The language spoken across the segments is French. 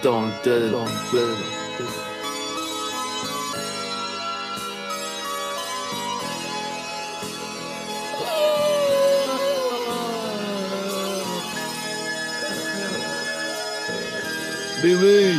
dentelle. Bébé,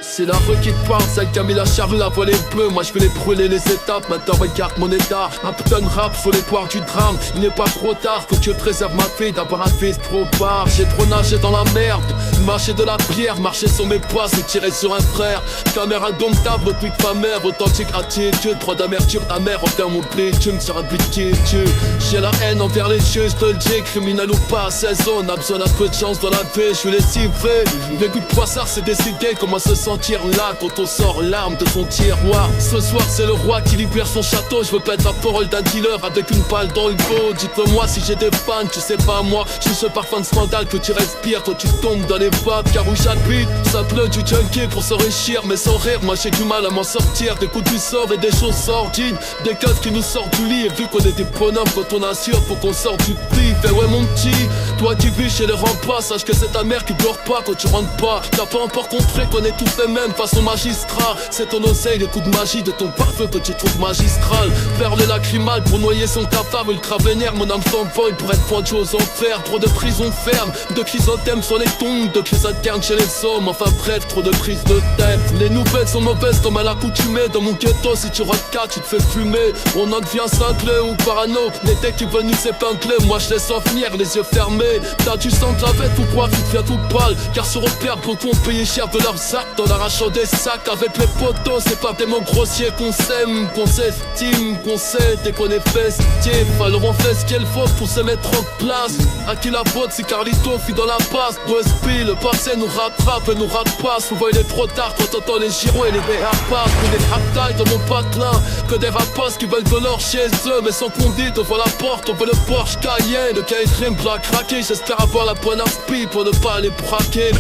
c'est la rue qui te parle, celle qui a mis la charrue, la voile est bleue. Moi je vais les brûler les étapes, maintenant regarde mon état. Un putain de rap, faut les poires du drame. Il n'est pas trop tard, faut que je préserve ma fille. D'avoir un fils trop bas, j'ai trop nagé dans la merde. Marcher de la pierre, marcher sur mes pas, c'est tirer sur un frère. Caméra indomptable, votre pique ma mère, authentique attitude. Trop d'amertume amère, envers mon bitume sur un but qui tue. J'ai la haine envers les jeux, je te le dis, criminel ou pas, 16 ans, on a besoin d'un peu de chance dans la vie, je suis lessivé. Le goût de poissard, c'est décidé, comment se sentir là quand on sort l'arme de son tiroir. Ce soir c'est le roi qui libère son château. Je veux pas être la parole d'un dealer avec une balle dans le dos. Dites-le-moi si j'ai des fans, tu sais pas moi. Je suis ce parfum de scandale que tu respires quand tu tombes dans les babs. Car où j'habite, ça pleut du junkie pour s'enrichir. Mais sans rire, moi j'ai du mal à m'en sortir. Des coups du sort et des choses sordides. Des keufs qui nous sortent du lit. Et vu qu'on est des bonhommes quand on assure, faut qu'on sorte du pif. Et ouais mon petit, toi qui vis chez les remparts, sache que c'est ta mère qui dort pas quand tu rentres pas. T'as pas encore compris qu'on est tous les mêmes façon magistrat. C'est ton oseille, les coups de magie de ton parfum que tu trouves magistral. Faire le lacrymal pour noyer son cafard ultra vénère. Mon âme s'envole pour être pendu aux enfers. Trop de prisons fermes, de chrysanthèmes sur les tombes, de crises internes chez les hommes. Enfin bref, trop de prises de tête. Les nouvelles sont mauvaises comme à l'accoutumée. Dans mon ghetto, si tu rates 4, tu te fais fumer. On en devient cinglé ou parano. Les decks qui veulent nous épingler, moi je laisse en venir les yeux fermés. T'as du sang de la bête ou quoi, tu deviens tout pâle. Car sur repère, beaucoup ont payé cher de leurs actes en arrachant des sacs avec les potos. C'est pas des mots grossiers qu'on s'aime, qu'on s'estime, qu'on sait dès qu'on est festif. Alors on fait ce qu'il faut pour se mettre en place. À qui la faute si Carlito fuit dans la passe. Brosby, le passé nous rattrape et nous rate pas. Souvent il est trop tard quand t'entends les gyros et les BR-Pass. Que des rap dans mon patelin, que des rapaces qui veulent de l'or chez eux. Mais sans qu'on dise, on voit la porte, on veut le Porsche Cayenne. Le K-Trim plat craqué, j'espère avoir la bonne inspi pour ne pas les braquer.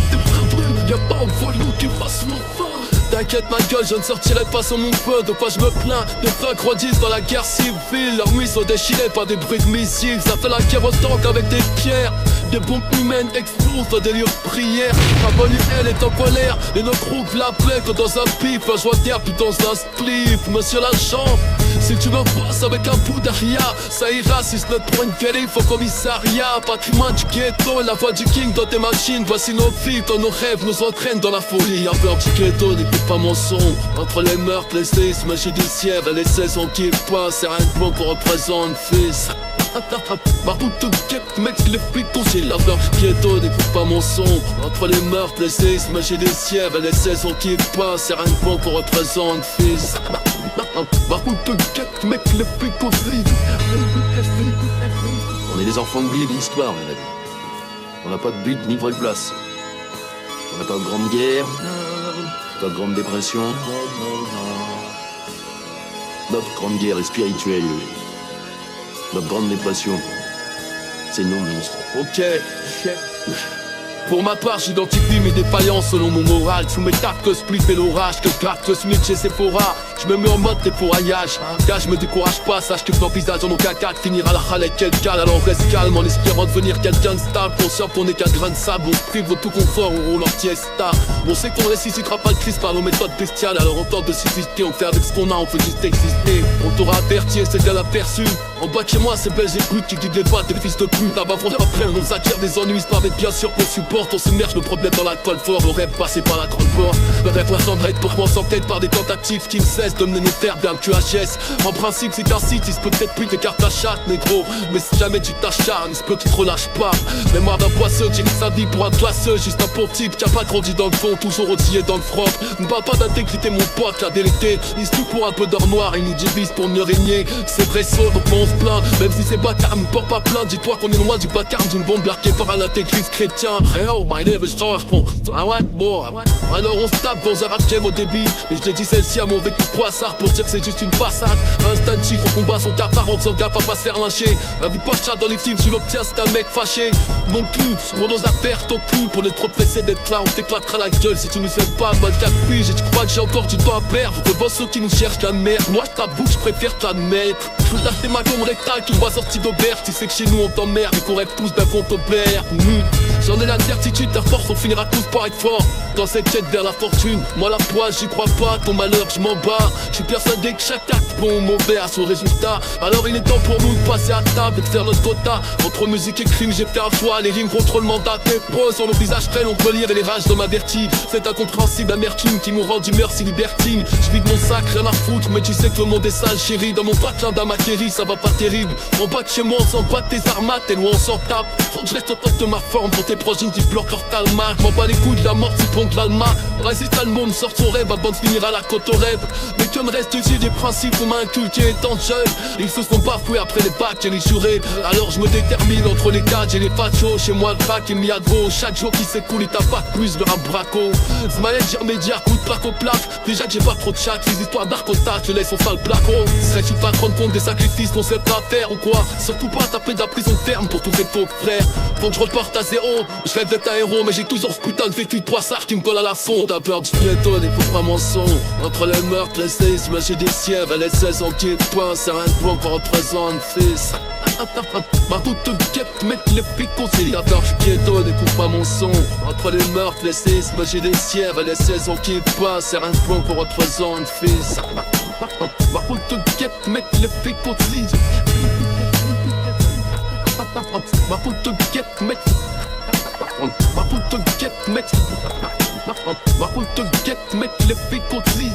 Y'a pas un voyou qui fasse mon feu. T'inquiète ma gueule, je ne sortirai pas sur mon feu. De quoi je me plains, des thugs grandissent dans la guerre civile. Leurs nuits sont déchirées par des bruits de missiles. Ça fait la guerre autant qu'avec des pierres. Des bombes humaines explosent dans des lieux de prière. Ma bonne elle est en colère et notre groupe l'appelait que dans un pif. Un joie d'air puis dans un spliff. Monsieur l'agent, si tu me passes avec un bout d'arrière, ça ira si ce ne te prend une vérif au commissariat. Patrimoine du ghetto, la voix du king dans tes machines. Voici nos vies, dans nos rêves nous entraînent dans la folie. Y'a peur du ghetto, n'écoute pas mon son. Entre les meurtres, les séismes judiciaires et les saisons qui passent, c'est rien de bon qu'on représente fils. Ma route de guette, mec, je l'explique ton j'ai la peur du ghetto, n'écoute pas mon son. Entre les meurtres, les séismes judiciaires et les saisons qui passent, c'est rien de bon qu'on représente fils. Ma route de guette, mec, je l'explique ton On est des enfants oubliés de l'histoire, mon ami. On n'a pas de but ni vraie place. On n'a pas de grande guerre, pas de grande dépression. Notre grande guerre est spirituelle. Notre grande dépression, c'est nos monstres. Ok. Pour ma part, j'identifie mes défaillances selon mon moral. Sous mes tartes que split et l'orage, que gratte que Smith chez Sephora. Je me mets en mode défouraillage. Car je me décourage pas, sache que l'envisage en aucun cas de finir à la râle avec quelqu'un. Alors reste calme en espérant devenir quelqu'un de stable. Conscient qu'on n'est qu'un grain de sable, on se prive de tout confort, on roule en fiesta. On sait qu'on ressuscitera pas le Christ par nos méthodes bestiales. Alors on tente de susciter, on fait avec ce qu'on a, on fait juste exister. On t'aura averti et c'est bien aperçu. En bas de chez moi, c'est Belge et brut qui guide les battes et les fils de pute. Là-bas, on après, on s'attire des ennuis, pas mais bien sûr qu'on supporte. On submerge le problème dans l'alcool fort, le rêve passé par la grande porte. Le rêve ressemble à être pour moi sans tête par des tentatives qui ne cessent de mener nos terres vers le QHS. En principe, si t'as site, il se peut peut-être plus t'écartes ta chatte, négro. Mais si jamais tu t'acharnes, il se peut que tu te relâches pas. Mémoire d'un poisseux, dirige sa vie pour un classeux. Juste un pauvre type qui a pas grandi dans le fond, toujours outillé dans le froid. Ne parle pas d'intégrité, mon pote, la vérité. Il se tout pour un peu d'or noir, il nous divise pour mieux régner. C'est vrai, saut, donc on se plaint. Même si c'est bâtard, ne porte pas plainte. Dis-toi qu'on est loin du bâtard d'une bombe larguée par un intégriste chrétien. Hey oh, my name is George. Ah ouais, bon. Alors on se tape dans un rap game au débit. Et je dédie celle-ci à mon vécu poissard pour dire que c'est juste une façade. Instinctif, on combat son cafard en faisant gaffe à pas se faire lyncher. La vie pas de chat dans les films, tu l'obtiens, c'est un mec fâché. Mon cul, pour nos affaires, ton cul. Pour les trop pressés d'être là, on t'éclatera la gueule si tu nous fais pas bonne capuche. Et tu crois que j'ai encore du temps à perdre. Je vois ceux qui nous cherchent la merde. Moi je t'avoue que je préfère te la mettre. Je veux lâcher ma gomme rectale qui voit sortie d'auberge. Tu sais que chez nous on t'emmerde et qu'on rêve tous d'un compte au père. J'en ai la certitude, à force on finira tous par être fort. Dans cette quête vers la fortune, moi la poisse j'y crois pas, ton malheur je m'en bats. Je suis persuadé que chaque acte bon ou mauvais a son résultat. Alors il est temps pour nous de passer à table et de faire notre quota. Entre musique et crime j'ai fait un choix, les rimes contre le mandat. Tes pros sur nos visages traînent, on peut lire et les rages dans ma vertige. Cette incompréhensible amertume qui m'ont rendu merci libertine. Je vide mon sac, rien à foutre, mais tu sais que le monde est sale chérie. Dans mon patelin d'Amakéry, ça va pas terrible. En bas de chez moi on s'en bat tes armates, et loin on s'en tape. Faut que je reste au top de ma forme pour tes prochaines qui bloquent leur talma. Je m'en bats les couilles de la mort, tu prends de l'alma. Résiste à le monde, sort son rêve avant de finir à la côte au rêve. Mais que me reste-t-il des principes qu'on m'a inculqués étant jeune? Ils se sont bafoués après les bacs et les jurés. Alors je me détermine entre les cadres et les fachos. Chez moi le crack et le miadro. Chaque jour qui s'écoule il t'a pas plus de rap braco. Smaël, j'irmédiaire, coup de plaque au plaque. Déjà que j'ai pas trop de chat, les histoires d'art au tac, je laisse au sale placo. Serais-tu pas te rendre compte des sacrifices qu'on sait pas faire ou quoi? Surtout pas taper de la prison ferme pour tous tes faux frères. Faut que je reparte à zéro, je rêve d'être un héros, mais j'ai toujours ce putain de vécu de poissard qui me colle à la sonde. T'as peur du piéton, des faux pas mensonges. Entre les meurtres, les séismes, j'ai des sièvres, les 16 ans qui est point, c'est rien de bon pour représenter fils. Ma route te guette, mec, les flics aussi. T'as peur du piéton, n'écoute pas mon son. Entre les meurtres, les séismes, j'ai des sièvres, les 16 ans qui est point, c'est rien de bon pour représenter fils. Ma route te guette, mec, les flics aussi. Ma route te guette, mec. Ma route te guette, mec. Ma route te guette, mec, les flics aussi.